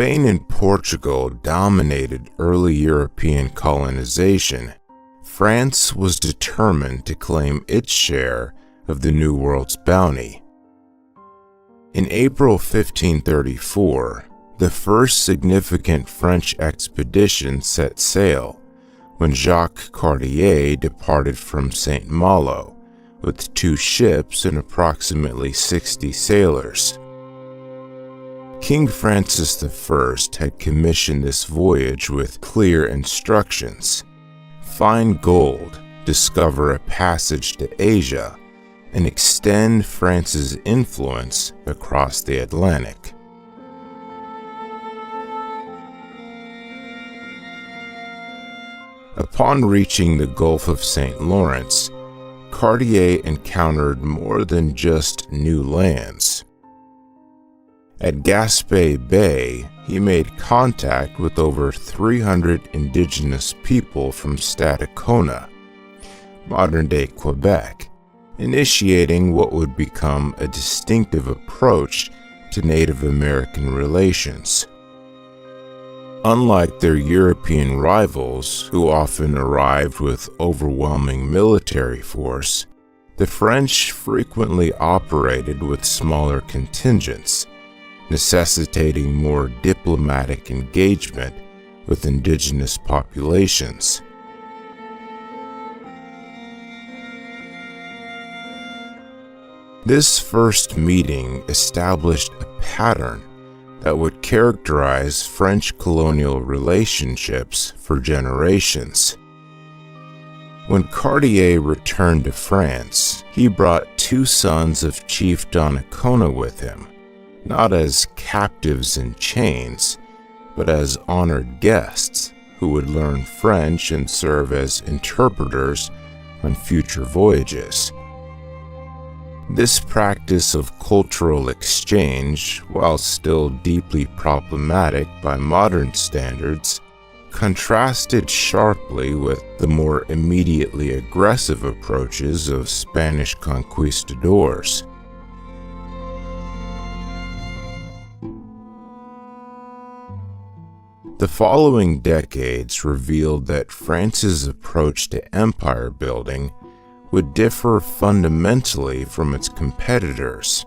Spain and Portugal dominated early European colonization, France was determined to claim its share of the New World's bounty. In April 1534, the first significant French expedition set sail when Jacques Cartier departed from St. Malo with 2 ships and approximately 60 sailors. King Francis I had commissioned this voyage with clear instructions: find gold, discover a passage to Asia, and extend France's influence across the Atlantic. Upon reaching the Gulf of St. Lawrence, Cartier encountered more than just new lands. At Gaspé Bay, he made contact with over 300 indigenous people from Stadacona, modern-day Quebec, initiating what would become a distinctive approach to Native American relations. Unlike their European rivals, who often arrived with overwhelming military force, the French frequently operated with smaller contingents, necessitating more diplomatic engagement with indigenous populations. This first meeting established a pattern that would characterize French colonial relationships for generations. When Cartier returned to France, he brought 2 sons of Chief Donnacona with him, not as captives in chains, but as honored guests who would learn French and serve as interpreters on future voyages. This practice of cultural exchange, while still deeply problematic by modern standards, contrasted sharply with the more immediately aggressive approaches of Spanish conquistadors. The following decades revealed that France's approach to empire building would differ fundamentally from its competitors.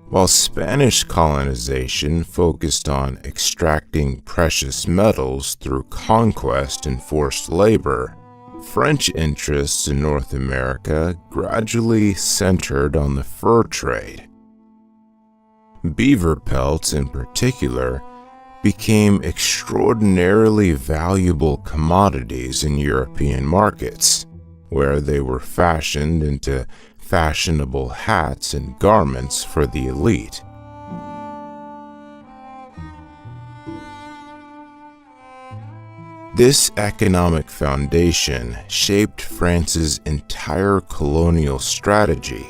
While Spanish colonization focused on extracting precious metals through conquest and forced labor, French interests in North America gradually centered on the fur trade. Beaver pelts, in particular, became extraordinarily valuable commodities in European markets, where they were fashioned into fashionable hats and garments for the elite. This economic foundation shaped France's entire colonial strategy.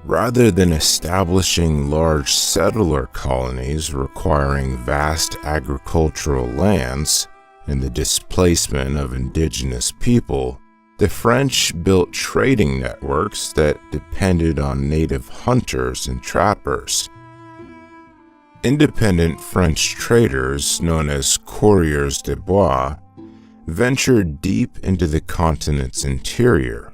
Rather than establishing large settler colonies requiring vast agricultural lands and the displacement of indigenous people, the French built trading networks that depended on native hunters and trappers. Independent French traders, known as coureurs de bois, ventured deep into the continent's interior,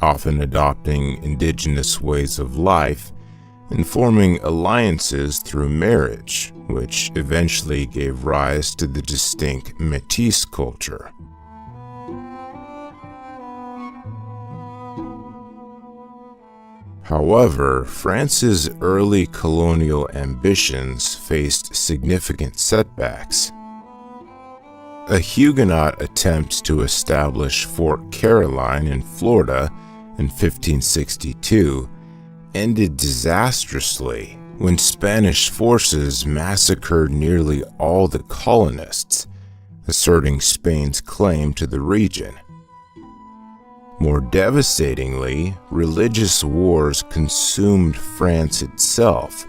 often adopting indigenous ways of life and forming alliances through marriage, which eventually gave rise to the distinct Métis culture. However, France's early colonial ambitions faced significant setbacks. A Huguenot attempt to establish Fort Caroline in Florida in 1562 ended disastrously when Spanish forces massacred nearly all the colonists, asserting Spain's claim to the region. More devastatingly, religious wars consumed France itself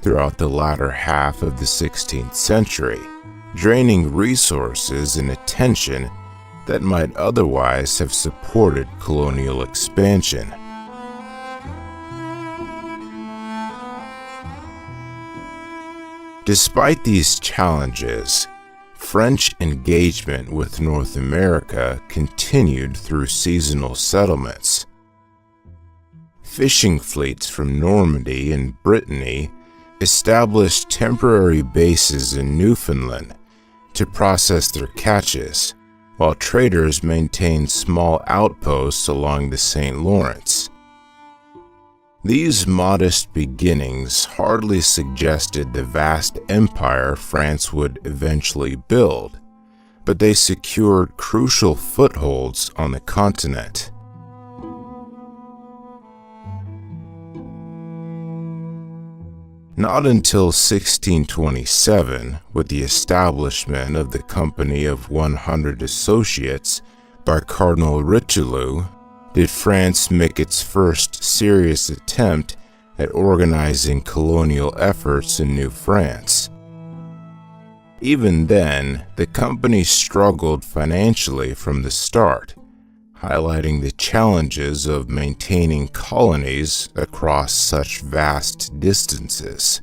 throughout the latter half of the 16th century, draining resources and attention that might otherwise have supported colonial expansion. Despite these challenges, French engagement with North America continued through seasonal settlements. Fishing fleets from Normandy and Brittany established temporary bases in Newfoundland to process their catches, while traders maintained small outposts along the St. Lawrence. These modest beginnings hardly suggested the vast empire France would eventually build, but they secured crucial footholds on the continent. Not until 1627, with the establishment of the Company of 100 Associates by Cardinal Richelieu, did France make its first serious attempt at organizing colonial efforts in New France. Even then, the company struggled financially from the start, highlighting the challenges of maintaining colonies across such vast distances.